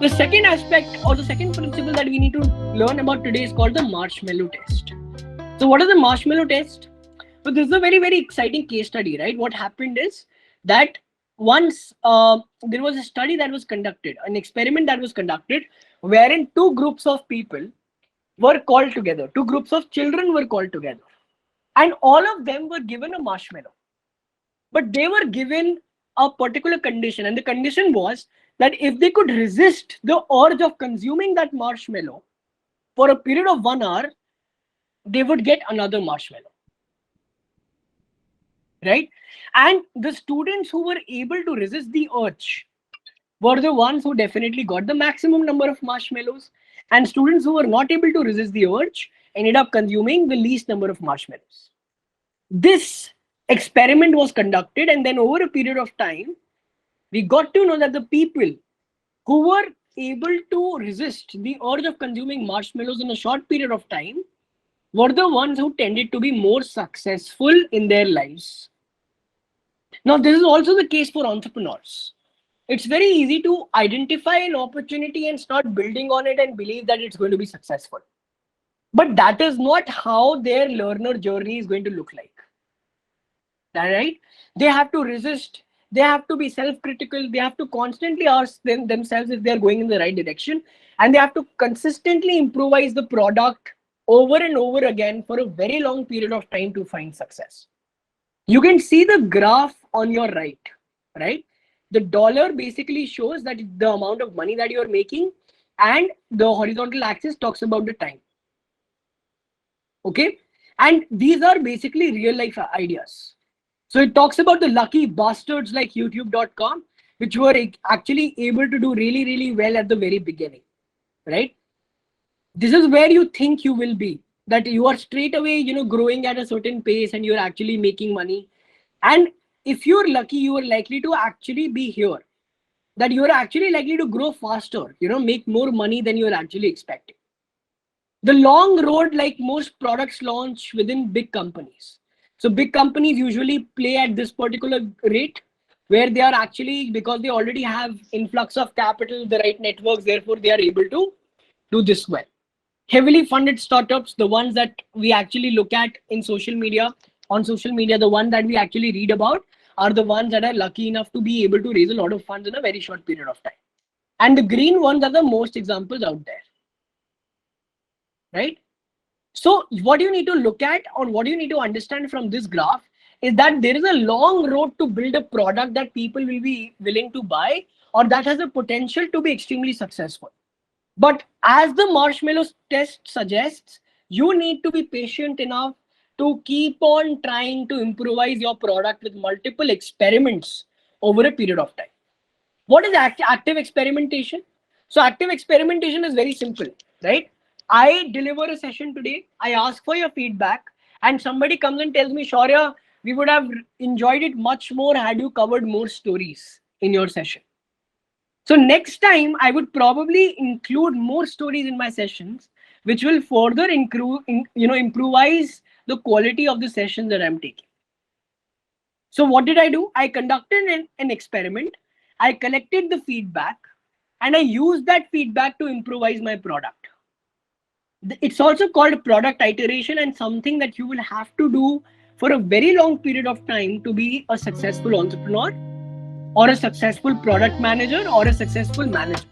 The second aspect or the second principle that we need to learn about today is called the Marshmallow Test. So what is the Marshmallow Test? So this is a very, very exciting case study, right? What happened is that once there was a study that was conducted, an experiment that was conducted, wherein two groups of people were called together, two groups of children were called together, and all of them were given a marshmallow. But they were given a particular condition, and the condition was that if they could resist the urge of consuming that marshmallow for a period of 1 hour, they would get another marshmallow, right? And the students who were able to resist the urge were the ones who definitely got the maximum number of marshmallows, and students who were not able to resist the urge ended up consuming the least number of marshmallows. This experiment was conducted, and then over a period of time, we got to know that the people who were able to resist the urge of consuming marshmallows in a short period of time were the ones who tended to be more successful in their lives. Now, this is also the case for entrepreneurs. It's very easy to identify an opportunity and start building on it and believe that it's going to be successful. But that is not how their learner journey is going to look like. Right? They have to resist. They have to be self-critical. They have to constantly ask themselves if they are going in the right direction. And they have to consistently improvise the product over and over again for a very long period of time to find success. You can see the graph on your right? The dollar basically shows that the amount of money that you are making, and the horizontal axis talks about the time. Okay? And these are basically real life ideas. So it talks about the lucky bastards like youtube.com, which were actually able to do really, really well at the very beginning, right? This is where you think you will be, that you are straight away, growing at a certain pace and you're actually making money. And if you're lucky, you are likely to actually be here, that you're actually likely to grow faster, make more money than you're actually expecting. The long road, like most products launch within big companies. So big companies usually play at this particular rate, where they are actually, because they already have influx of capital, the right networks, therefore they are able to do this well. Heavily funded startups, the ones that we actually look at in social media, the one that we actually read about, are the ones that are lucky enough to be able to raise a lot of funds in a very short period of time. And the green ones are the most examples out there, right? So what you need to look at, or what you need to understand from this graph, is that there is a long road to build a product that people will be willing to buy, or that has a potential to be extremely successful. But as the Marshmallow Test suggests, you need to be patient enough to keep on trying to improvise your product with multiple experiments over a period of time. What is active experimentation? So active experimentation is very simple, right? I deliver a session today, I ask for your feedback, and somebody comes and tells me, Shawrya, we would have enjoyed it much more had you covered more stories in your session. So next time, I would probably include more stories in my sessions, which will further improvise the quality of the sessions that I'm taking. So what did I do? I conducted an experiment. I collected the feedback, and I used that feedback to improvise my product. It's also called product iteration, and something that you will have to do for a very long period of time to be a successful entrepreneur, or a successful product manager, or a successful manager.